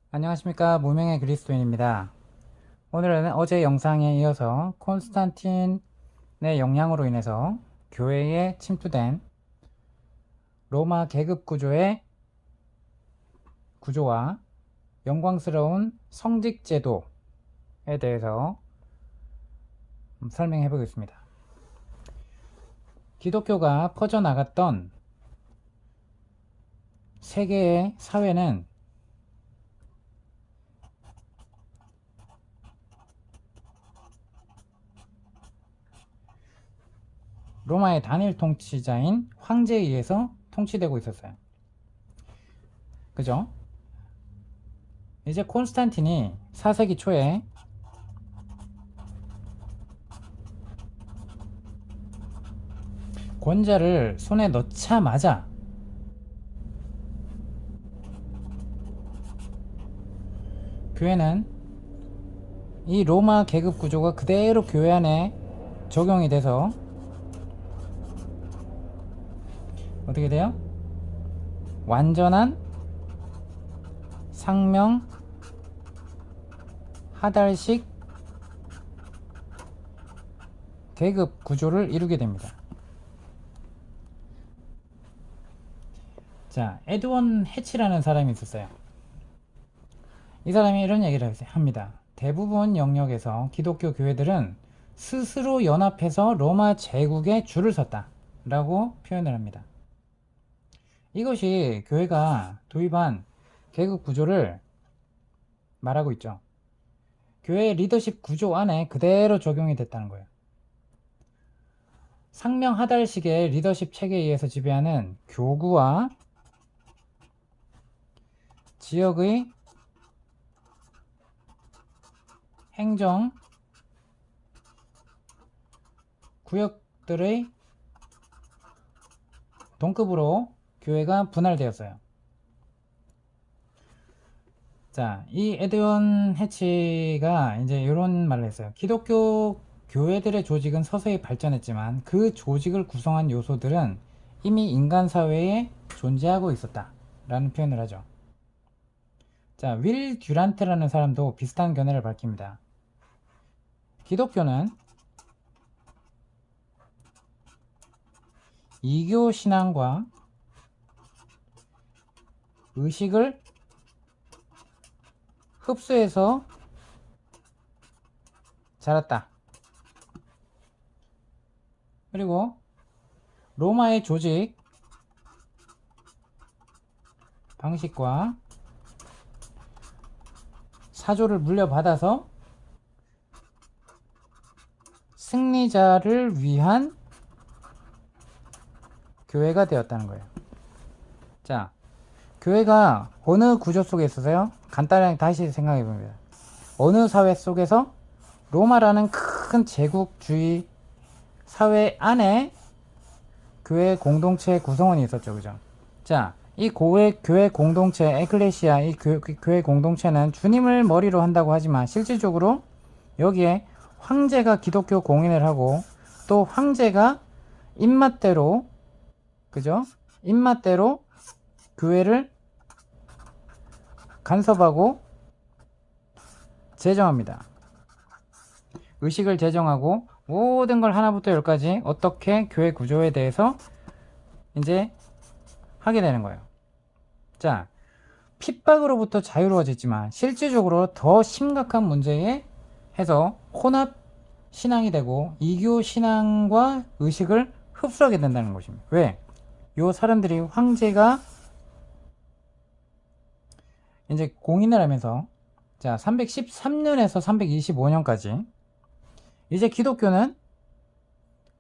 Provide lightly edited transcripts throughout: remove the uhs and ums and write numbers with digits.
안녕하십니까. 무명의 그리스도인입니다. 오늘은 어제 영상에 이어서 콘스탄틴의 영향으로 인해서 교회에 침투된 로마 계급 구조의 구조와 영광스러운 성직 제도에 대해서 설명해 보겠습니다. 기독교가 퍼져나갔던 세계의 사회는 로마의 단일 통치자인 황제에 의해서 통치되고 있었어요. 그죠? 이제 콘스탄틴이 4세기 초에 권자를 손에 넣자마자 교회는 이 로마 계급 구조가 그대로 교회 안에 적용이 돼서 어떻게 돼요? 완전한 상명 하달식 계급 구조를 이루게 됩니다. 자, 에드원 해치라는 사람이 있었어요. 이 사람이 이런 얘기를 합니다. 대부분 영역에서 기독교 교회들은 스스로 연합해서 로마 제국에 줄을 섰다 라고 표현을 합니다. 이것이 교회가 도입한 계급 구조를 말하고 있죠. 교회의 리더십 구조 안에 그대로 적용이 됐다는 거예요. 상명하달식의 리더십 체계에 의해서 지배하는 교구와 지역의 행정 구역들의 동급으로 교회가 분할되었어요. 자, 이 에드원 해치가 이제 이런 말을 했어요. 기독교 교회들의 조직은 서서히 발전했지만 그 조직을 구성한 요소들은 이미 인간 사회에 존재하고 있었다 라는 표현을 하죠. 자, 윌 듀란트라는 사람도 비슷한 견해를 밝힙니다. 기독교는 이교 신앙과 의식을 흡수해서 자랐다. 그리고 로마의 조직 방식과 사조를 물려받아서 승리자를 위한 교회가 되었다는 거예요. 자, 교회가 어느 구조 속에 있어서요? 간단하게 다시 생각해 봅니다. 어느 사회 속에서 로마라는 큰 제국주의 사회 안에 교회 공동체 구성원이 있었죠. 그죠? 자, 이 교회 공동체, 에클레시아, 이 교회 공동체는 주님을 머리로 한다고 하지만 실질적으로 여기에 황제가 기독교 공인을 하고 또 황제가 입맛대로, 그죠? 입맛대로 교회를 간섭하고 제정합니다. 의식을 제정하고 모든 걸 하나부터 열까지 어떻게 교회 구조에 대해서 이제 하게 되는 거예요. 자, 핍박으로부터 자유로워졌지만 실질적으로 더 심각한 문제에 해서 혼합 신앙이 되고 이교 신앙과 의식을 흡수하게 된다는 것입니다. 왜? 요 사람들이 황제가 이제 공인을 하면서 자 313년에서 325년까지 이제 기독교는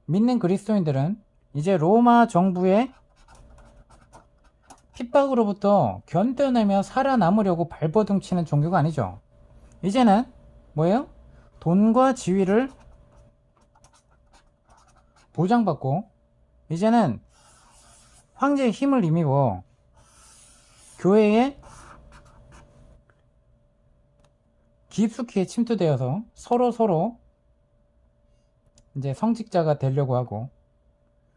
믿는 그리스도인들은 이제 로마 정부의 핍박으로부터 견뎌내며 살아남으려고 발버둥 치는 종교가 아니죠. 이제는 뭐예요? 돈과 지위를 보장받고 이제는 황제의 힘을 힘입어 교회에 깊숙이 침투되어서 서로 이제 성직자가 되려고 하고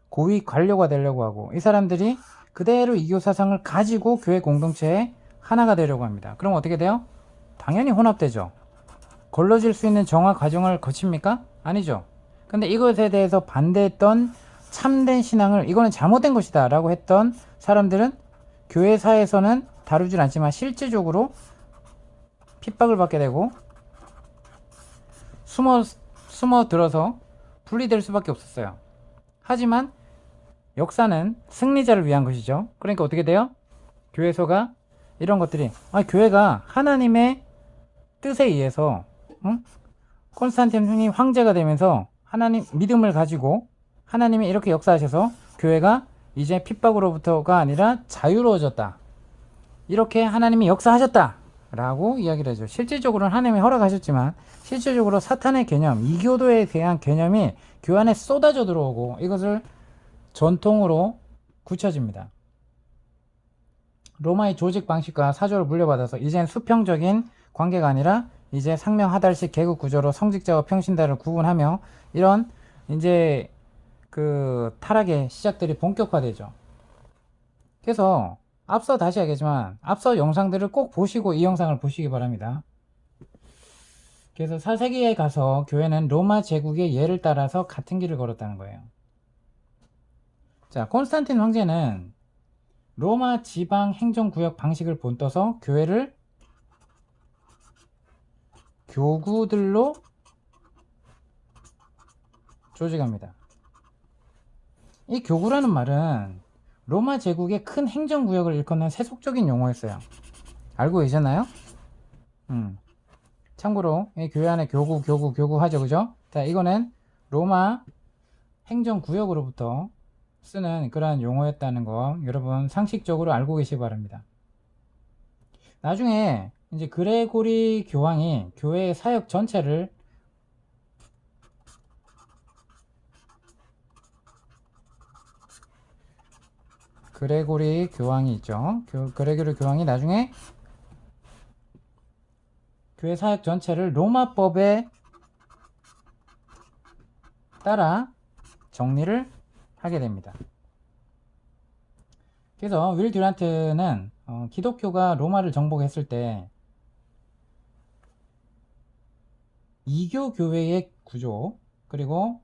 고위 관료가 되려고 하고 이 사람들이 그대로 이교 사상을 가지고 교회 공동체에 하나가 되려고 합니다. 그럼 어떻게 돼요? 당연히 혼합되죠. 걸러질 수 있는 정화 과정을 거칩니까? 아니죠. 근데 이것에 대해서 반대했던 참된 신앙을 이거는 잘못된 것이다 라고 했던 사람들은 교회사에서는 다루질 않지만 실제적으로 핍박을 받게 되고 숨어 들어서 분리될 수밖에 없었어요. 하지만 역사는 승리자를 위한 것이죠. 그러니까 어떻게 돼요? 교회소가 이런 것들이 교회가 하나님의 뜻에 의해서 콘스탄틴이 황제가 되면서 하나님 믿음을 가지고 하나님이 이렇게 역사하셔서 교회가 이제 핍박으로부터가 아니라 자유로워졌다. 이렇게 하나님이 역사하셨다 라고 이야기를 하죠. 실질적으로는 하나님이 허락하셨지만 실질적으로 사탄의 개념, 이교도에 대한 개념이 교회 안에 쏟아져 들어오고 이것을 전통으로 굳혀집니다. 로마의 조직 방식과 사조를 물려받아서 이젠 수평적인 관계가 아니라 이제 상명하달식 계급 구조로 성직자와 평신자를 구분하며 이런 이제 그 타락의 시작들이 본격화되죠. 그래서 앞서 다시 하겠지만 앞서 영상들을 꼭 보시고 이 영상을 보시기 바랍니다. 그래서 4세기에 가서 교회는 로마 제국의 예를 따라서 같은 길을 걸었다는 거예요. 자, 콘스탄틴 황제는 로마 지방 행정구역 방식을 본떠서 교회를 교구들로 조직합니다. 이 교구라는 말은 로마 제국의 큰 행정구역을 일컫는 세속적인 용어였어요. 알고 계셨나요? 참고로 이 교회 안에 교구 하죠, 그죠? 자, 이거는 로마 행정구역으로부터 쓰는 그러한 용어였다는 거 여러분 상식적으로 알고 계시기 바랍니다. 나중에 이제 그레고리 교황이 교회의 사역 전체를 그레고리 교황이 있죠. 그레고리 교황이 나중에 교회 사역 전체를 로마법에 따라 정리를 하게 됩니다. 그래서 윌 듀란트는 기독교가 로마를 정복했을 때 이교 교회의 구조 그리고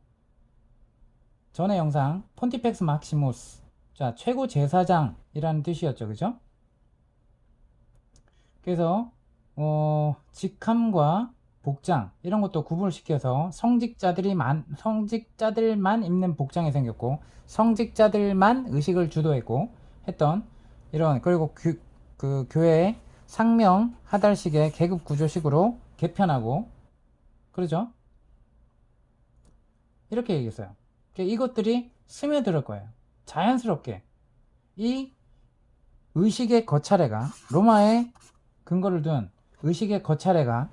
전의 영상 폰티펙스 막시무스 자 최고 제사장이라는 뜻이었죠, 그죠? 그래서 직함과 복장 이런 것도 구분을 시켜서 성직자들만 입는 복장이 생겼고 성직자들만 의식을 주도했고 했던 이런 그리고 그 교회의 상명 하달식의 계급 구조식으로 개편하고 그러죠? 이렇게 얘기했어요. 이것들이 스며들 거예요. 자연스럽게 이 의식의 거차례가 로마에 근거를 둔 의식의 거차례가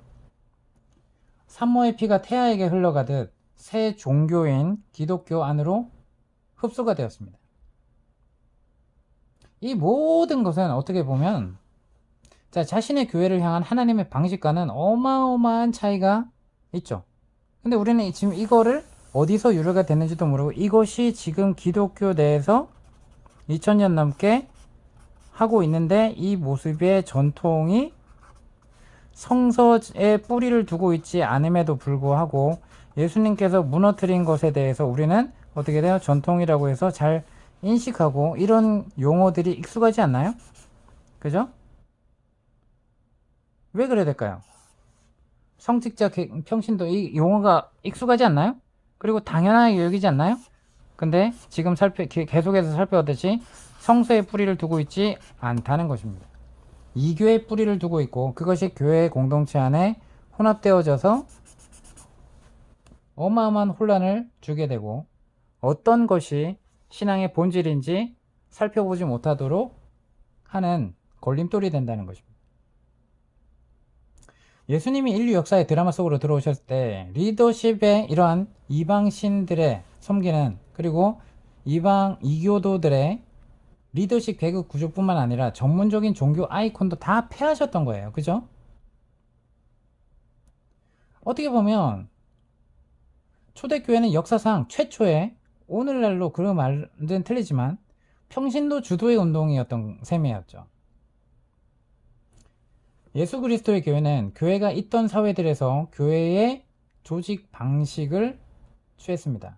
산모의 피가 태아에게 흘러가듯 새 종교인 기독교 안으로 흡수가 되었습니다. 이 모든 것은 어떻게 보면 자신의 교회를 향한 하나님의 방식과는 어마어마한 차이가 있죠. 근데 우리는 지금 이거를 어디서 유래가 됐는지도 모르고 이것이 지금 기독교 내에서 2000년 넘게 하고 있는데 이 모습의 전통이 성서에 뿌리를 두고 있지 않음에도 불구하고 예수님께서 무너뜨린 것에 대해서 우리는 어떻게 돼요? 전통이라고 해서 잘 인식하고 이런 용어들이 익숙하지 않나요? 그죠? 왜 그래야 될까요? 성직자 평신도 이 용어가 익숙하지 않나요? 그리고 당연하게 여기지 않나요? 근데 지금 계속해서 살펴보듯이 성서에 뿌리를 두고 있지 않다는 것입니다. 이교의 뿌리를 두고 있고 그것이 교회 공동체 안에 혼합되어져서 어마어마한 혼란을 주게 되고 어떤 것이 신앙의 본질인지 살펴보지 못하도록 하는 걸림돌이 된다는 것입니다. 예수님이 인류 역사의 드라마 속으로 들어오셨을 때 리더십의 이러한 이방신들의 섬기는 그리고 이교도들의 리더십 계급 구조뿐만 아니라 전문적인 종교 아이콘도 다 폐하셨던 거예요. 그죠? 어떻게 보면 초대교회는 역사상 최초의 오늘날로 그 말은 틀리지만 평신도 주도의 운동이었던 셈이었죠. 예수 그리스도의 교회는 교회가 있던 사회들에서 교회의 조직 방식을 취했습니다.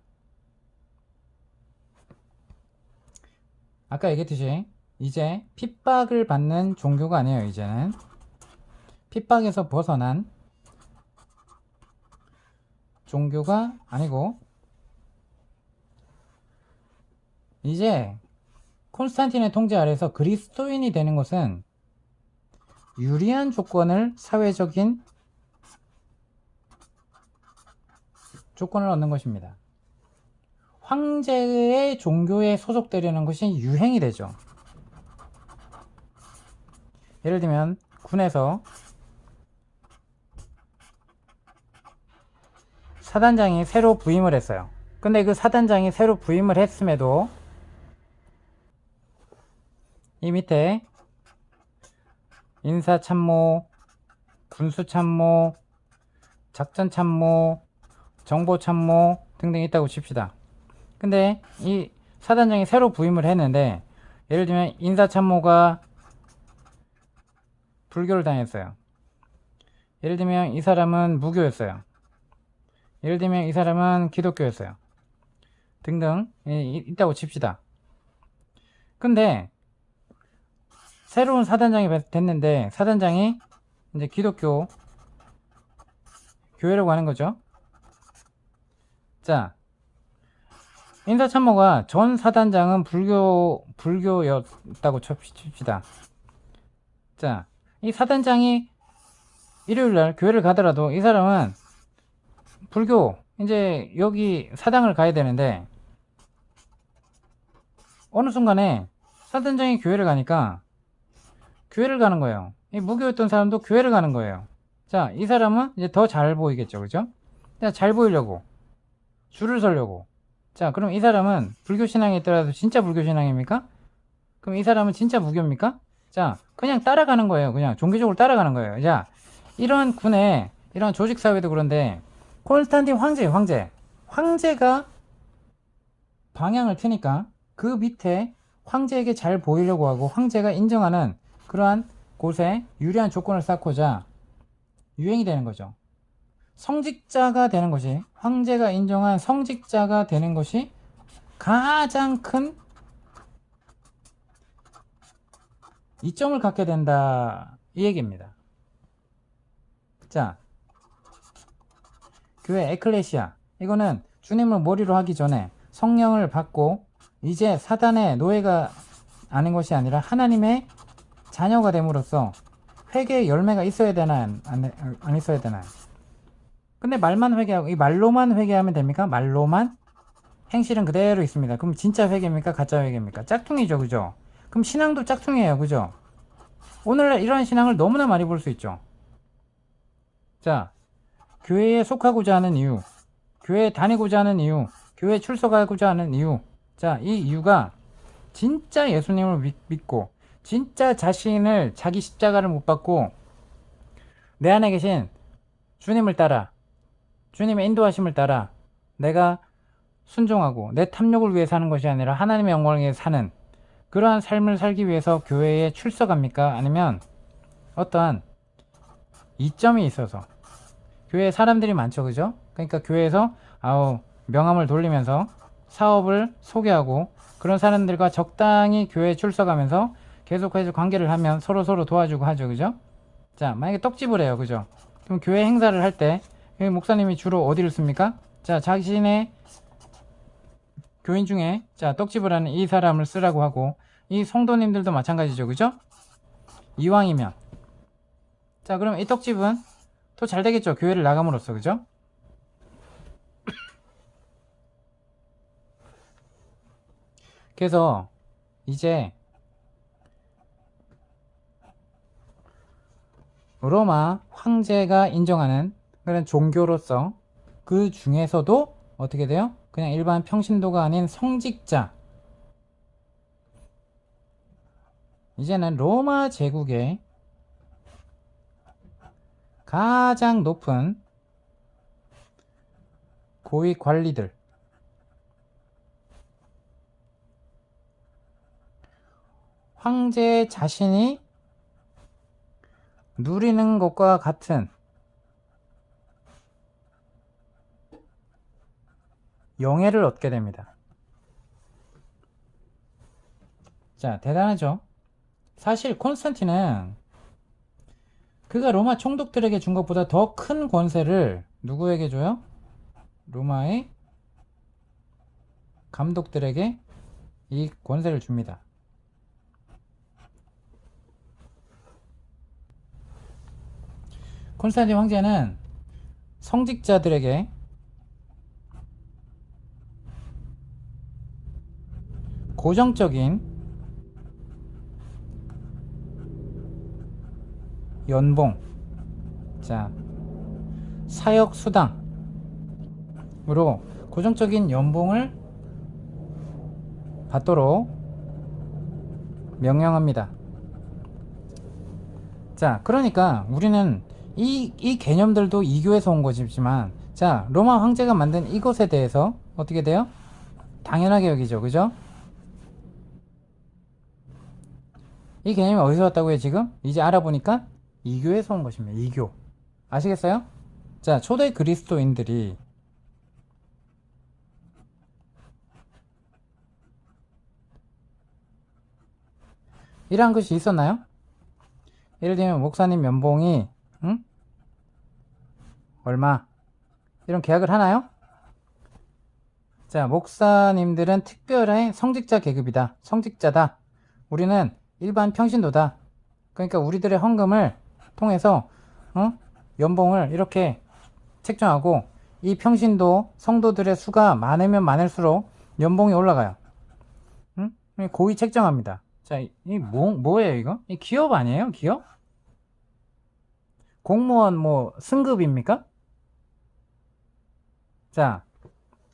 아까 얘기했듯이 이제 핍박을 받는 종교가 아니에요. 이제는 핍박에서 벗어난 종교가 아니고, 이제 콘스탄틴의 통제 아래서 그리스도인이 되는 것은 유리한 조건을, 사회적인 조건을 얻는 것입니다. 황제의 종교에 소속되려는 것이 유행이 되죠. 예를 들면 군에서 사단장이 새로 부임을 했어요. 근데 그 사단장이 새로 부임을 했음에도 이 밑에 인사참모, 군수참모, 작전참모, 정보참모 등등 있다고 칩시다. 근데 이 사단장이 새로 부임을 했는데, 예를 들면 인사참모가 불교를 다녔어요. 예를 들면 이 사람은 무교였어요. 예를 들면 이 사람은 기독교였어요. 등등 있다고 칩시다. 근데 새로운 사단장이 됐는데, 사단장이 이제 기독교 교회라고 하는 거죠. 자, 인사참모가 전 사단장은 불교였다고 칩시다. 자, 이 사단장이 일요일날 교회를 가더라도 이 사람은 불교, 이제 여기 사당을 가야 되는데, 어느 순간에 사단장이 교회를 가니까 교회를 가는 거예요. 이 무교였던 사람도 교회를 가는 거예요. 자, 이 사람은 이제 더 잘 보이겠죠, 그죠? 자, 잘 보이려고 줄을 서려고. 자, 그럼 이 사람은 불교신앙에 있더라도 진짜 불교신앙입니까? 그럼 이 사람은 진짜 무교입니까? 자, 그냥 따라가는 거예요. 그냥 종교적으로 따라가는 거예요. 자, 이런 군의 이런 조직사회도 그런데, 콘스탄틴 황제가 방향을 트니까 그 밑에 황제에게 잘 보이려고 하고, 황제가 인정하는 그러한 곳에 유리한 조건을 쌓고자 유행이 되는 거죠. 성직자가 되는 것이, 황제가 인정한 성직자가 되는 것이 가장 큰 이점을 갖게 된다, 이 얘기입니다. 자, 교회 에클레시아, 이거는 주님을 머리로 하기 전에 성령을 받고 이제 사단의 노예가 아닌 것이 아니라 하나님의 자녀가 됨으로써 회개의 열매가 있어야 되나 안 있어야 되나요? 근데 말만 회개하고, 이 말로만 회개하면 됩니까? 말로만? 행실은 그대로 있습니다. 그럼 진짜 회개입니까? 가짜 회개입니까? 짝퉁이죠, 그죠? 그럼 신앙도 짝퉁이에요, 그죠? 오늘날 이러한 신앙을 너무나 많이 볼 수 있죠. 자, 교회에 속하고자 하는 이유, 교회에 다니고자 하는 이유, 교회에 출석하고자 하는 이유. 자, 이 이유가 진짜 예수님을 믿고 진짜 자신을, 자기 십자가를 못 받고 내 안에 계신 주님을 따라, 주님의 인도하심을 따라 내가 순종하고 내 탐욕을 위해 사는 것이 아니라 하나님의 영광을 위해 사는 그러한 삶을 살기 위해서 교회에 출석합니까? 아니면 어떠한 이점이 있어서, 교회에 사람들이 많죠, 그죠? 그러니까 교회에서 명함을 돌리면서 사업을 소개하고 그런 사람들과 적당히 교회에 출석하면서 계속해서 관계를 하면 서로 도와주고 하죠, 그죠? 자, 만약에 떡집을 해요, 그죠? 그럼 교회 행사를 할 때 목사님이 주로 어디를 씁니까? 자, 자신의 교인 중에 자, 떡집을 하는 이 사람을 쓰라고 하고, 이 성도님들도 마찬가지죠, 그죠? 이왕이면. 자, 그럼 이 떡집은 더 잘 되겠죠, 교회를 나감으로써, 그죠? 그래서 이제 로마 황제가 인정하는 그런 종교로서 그 중에서도 어떻게 돼요? 그냥 일반 평신도가 아닌 성직자, 이제는 로마 제국의 가장 높은 고위 관리들, 황제 자신이 누리는 것과 같은 영예를 얻게 됩니다. 자, 대단하죠? 사실 콘스탄틴은 그가 로마 총독들에게 준 것보다 더 큰 권세를 누구에게 줘요? 로마의 감독들에게 이 권세를 줍니다. 콘스탄틴 황제는 성직자들에게 고정적인 연봉, 자, 사역 수당으로 고정적인 연봉을 받도록 명령합니다. 자, 그러니까 우리는 이 개념들도 이교에서 온 것이지만, 자, 로마 황제가 만든 이것에 대해서 어떻게 돼요? 당연하게 여기죠. 그죠? 이 개념이 어디서 왔다고요, 지금? 이제 알아보니까 이교에서 온 것입니다. 이교. 아시겠어요? 자, 초대 그리스도인들이 이러한 것이 있었나요? 예를 들면 목사님 연봉이 얼마 이런 계약을 하나요? 자, 목사님들은 특별한 성직자 계급이다. 성직자다. 우리는 일반 평신도다. 그러니까 우리들의 헌금을 통해서 연봉을 이렇게 책정하고, 이 평신도 성도들의 수가 많으면 많을수록 연봉이 올라가요. 고의 책정합니다. 자, 이 뭐예요 이거? 이 기업 아니에요? 기업? 공무원 뭐 승급입니까? 자,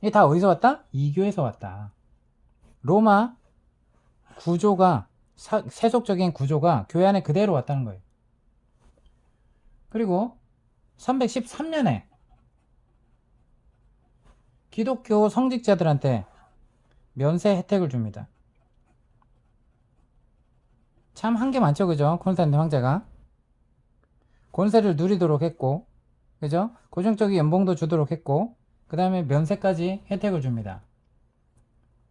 이 다 어디서 왔다? 이교에서 왔다. 로마 구조가, 세속적인 구조가 교회 안에 그대로 왔다는 거예요. 그리고 313년에 기독교 성직자들한테 면세 혜택을 줍니다. 참 한 게 많죠, 그죠? 콘스탄틴 황제가 권세를 누리도록 했고, 그죠? 고정적인 연봉도 주도록 했고, 그 다음에 면세까지 혜택을 줍니다.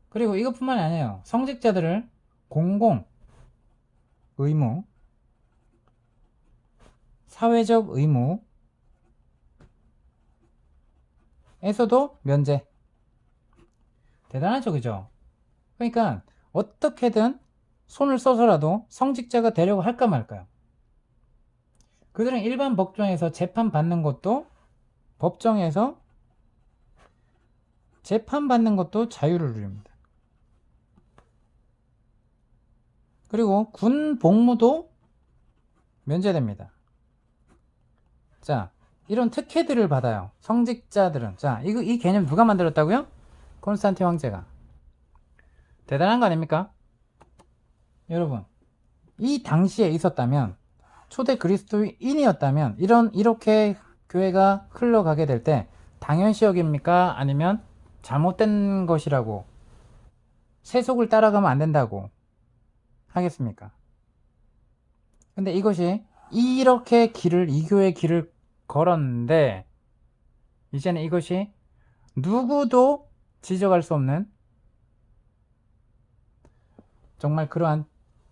그리고 이것뿐만이 아니에요. 성직자들을 공공 의무, 사회적 의무에서도 면제. 대단하죠, 그죠? 그러니까 어떻게든 손을 써서라도 성직자가 되려고 할까 말까요? 그들은 일반 법정에서 재판받는 것도, 법정에서 재판받는 것도 자유를 누립니다. 그리고 군 복무도 면제됩니다. 자, 이런 특혜들을 받아요, 성직자들은. 자, 이 개념 누가 만들었다고요? 콘스탄틴 황제가. 대단한 거 아닙니까? 여러분, 이 당시에 있었다면, 초대 그리스도인이었다면 이렇게 교회가 흘러가게 될 때 당연시 여깁니까? 아니면 잘못된 것이라고, 세속을 따라가면 안 된다고 하겠습니까? 근데 이것이 이렇게 이교의 길을 걸었는데, 이제는 이것이 누구도 지적할 수 없는 정말 그러한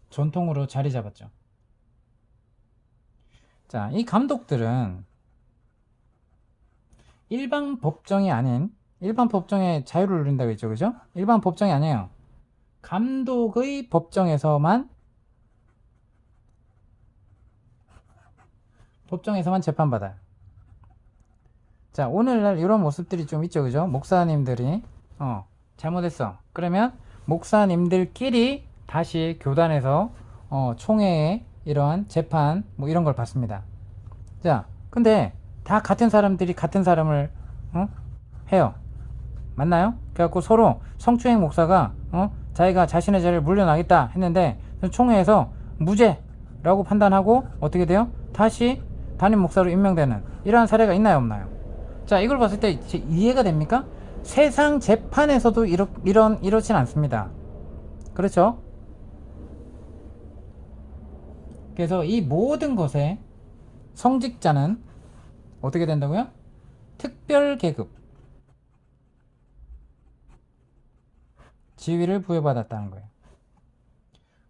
전통으로 자리 잡았죠. 자, 이 감독들은 일반 법정이 아닌, 일반 법정의 자유를 누린다고 했죠, 그죠? 일반 법정이 아니에요. 감독의 법정에서만 재판받아요. 자, 오늘날 이런 모습들이 좀 있죠, 그죠? 목사님들이 잘못했어. 그러면 목사님들끼리 다시 교단에서 총회에 이러한 재판 뭐 이런 걸 받습니다. 자, 근데 다 같은 사람들이 같은 사람을 해요. 맞나요? 그래갖고 서로 성추행 목사가 자기가 자신의 자리를 물려나겠다 했는데 총회에서 무죄라고 판단하고 어떻게 돼요? 다시 담임 목사로 임명되는 이러한 사례가 있나요, 없나요? 자, 이걸 봤을 때 이해가 됩니까? 세상 재판에서도 이렇진 않습니다. 그렇죠? 그래서 이 모든 것에 성직자는 어떻게 된다고요? 특별 계급, 지위를 부여받았다는 거예요.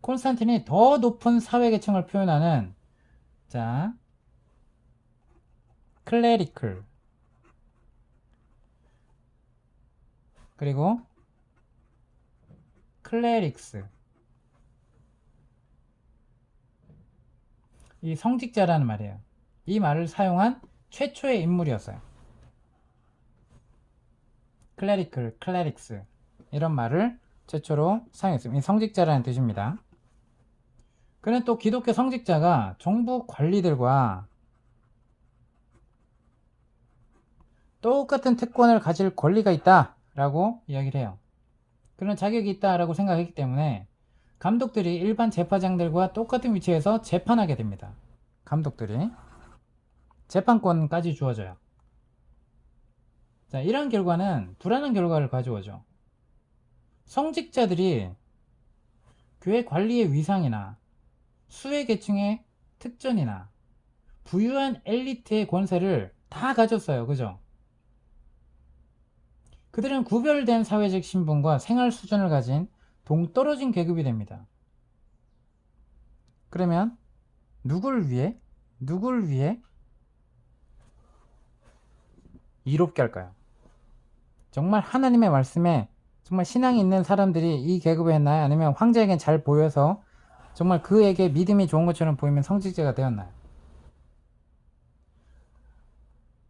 콘스탄틴이 더 높은 사회계층을 표현하는, 자, 클레리클, 그리고 클레릭스, 이 성직자라는 말이에요. 이 말을 사용한 최초의 인물이었어요. 클레리클, 클레릭스, 이런 말을 최초로 사용했습니다. 이 성직자라는 뜻입니다. 그는 또 기독교 성직자가 정부 관리들과 똑같은 특권을 가질 권리가 있다 라고 이야기를 해요. 그런 자격이 있다 라고 생각했기 때문에 감독들이 일반 재판장들과 똑같은 위치에서 재판하게 됩니다. 감독들이 재판권까지 주어져요. 자, 이런 결과는 불안한 결과를 가져오죠. 성직자들이 교회 관리의 위상이나 수혜 계층의 특전이나 부유한 엘리트의 권세를 다 가졌어요. 그죠? 그들은 구별된 사회적 신분과 생활 수준을 가진 동떨어진 계급이 됩니다. 그러면 누굴 위해 이롭게 할까요? 정말 하나님의 말씀에 정말 신앙이 있는 사람들이 이 계급에 했나요? 아니면 황제에겐 잘 보여서 정말 그에게 믿음이 좋은 것처럼 보이면 성직자가 되었나요?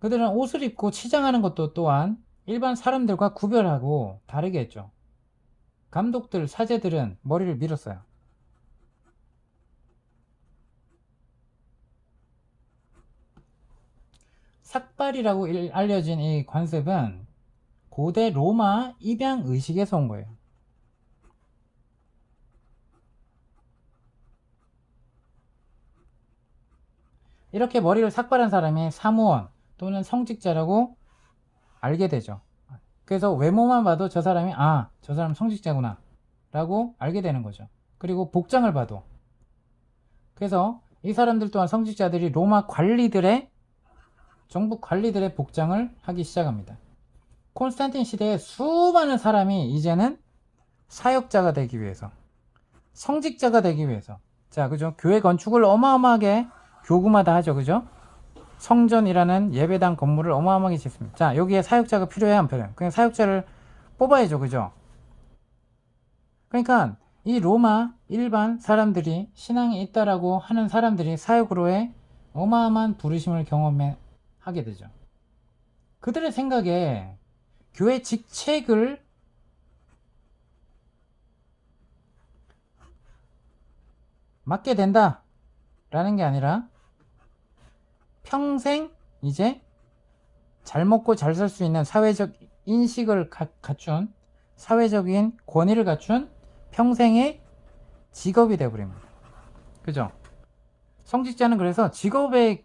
그들은 옷을 입고 치장하는 것도 또한 일반 사람들과 구별하고 다르게 했죠. 감독들, 사제들은 머리를 밀었어요. 삭발이라고 알려진 이 관습은 고대 로마 입양 의식에서 온 거예요. 이렇게 머리를 삭발한 사람이 사무원 또는 성직자라고 알게 되죠. 그래서 외모만 봐도 저 사람이 저 사람 성직자구나 라고 알게 되는 거죠. 그리고 복장을 봐도, 그래서 이 사람들 또한 성직자들이 로마 관리들의, 정부 관리들의 복장을 하기 시작합니다. 콘스탄틴 시대에 수많은 사람이 이제는 사역자가 되기 위해서, 성직자가 되기 위해서, 자, 그죠? 교회 건축을 어마어마하게 교구마다 하죠. 그죠? 성전이라는 예배당 건물을 어마어마하게 짓습니다. 자, 여기에 사역자가 필요해, 안 필요해요? 그냥 사역자를 뽑아야죠. 그죠? 그러니까 이 로마 일반 사람들이, 신앙이 있다라고 하는 사람들이 사역으로의 어마어마한 부르심을 경험하게 되죠. 그들의 생각에 교회 직책을 맡게 된다 라는 게 아니라 평생 이제 잘 먹고 잘 살 수 있는 사회적 인식을 갖춘, 사회적인 권위를 갖춘 평생의 직업이 되어버립니다. 그죠? 성직자는 그래서 직업의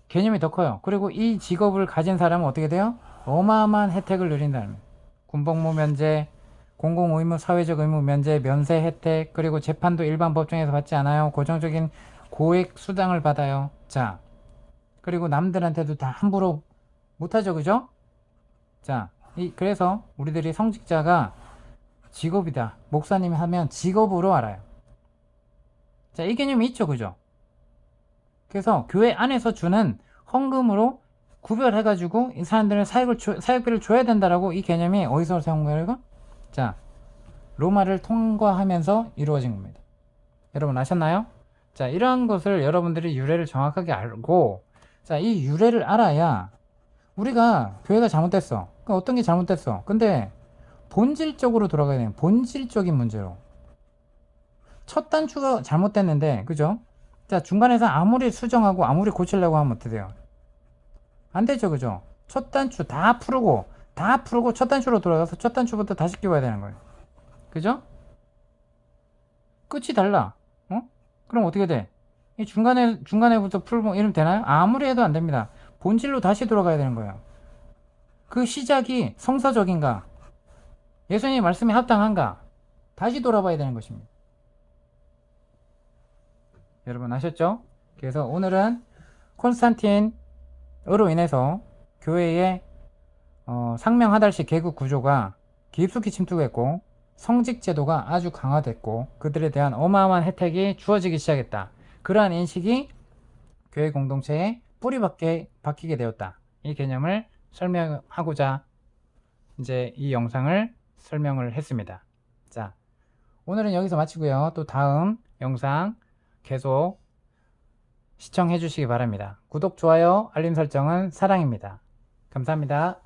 개념이 더 커요. 그리고 이 직업을 가진 사람은 어떻게 돼요? 어마어마한 혜택을 누린다는 거예요. 군복무 면제, 공공의무, 사회적 의무 면제, 면세 혜택, 그리고 재판도 일반 법정에서 받지 않아요. 고정적인 고액 수당을 받아요. 자, 그리고 남들한테도 다 함부로 못하죠. 그죠? 자, 그래서 우리들이 성직자가 직업이다, 목사님이 하면 직업으로 알아요. 자, 이 개념이 있죠. 그죠? 그래서 교회 안에서 주는 헌금으로 구별해가지고 이 사람들은 사역비를 줘야 된다라고, 이 개념이 어디서 사용한 거예요? 자, 로마를 통과하면서 이루어진 겁니다. 여러분 아셨나요? 자, 이러한 것을 여러분들이 유래를 정확하게 알고, 자, 이 유래를 알아야 우리가 교회가 잘못됐어. 그러니까 어떤 게 잘못됐어? 근데 본질적으로 돌아가야 돼요. 본질적인 문제로. 첫 단추가 잘못됐는데, 그죠? 자, 중간에서 아무리 수정하고 아무리 고치려고 하면 어떻게 돼요? 안 되죠. 그죠? 첫 단추 다 풀고 첫 단추로 돌아가서 첫 단추부터 다시 끼워야 되는 거예요. 그죠? 끝이 달라. 그럼 어떻게 돼? 이 중간에부터 풀고 이러면 되나요? 아무리 해도 안 됩니다. 본질로 다시 돌아가야 되는 거예요. 그 시작이 성서적인가? 예수님의 말씀에 합당한가? 다시 돌아봐야 되는 것입니다. 여러분 아셨죠? 그래서 오늘은 콘스탄틴으로 인해서 교회의 상명하달식 계급 구조가 깊숙이 침투했고 성직 제도가 아주 강화됐고 그들에 대한 어마어마한 혜택이 주어지기 시작했다. 그러한 인식이 교회 공동체에 뿌리 박히게 되었다. 이 개념을 설명하고자 이제 이 영상을 설명을 했습니다. 자, 오늘은 여기서 마치고요. 또 다음 영상 계속 시청해 주시기 바랍니다. 구독, 좋아요, 알림 설정은 사랑입니다. 감사합니다.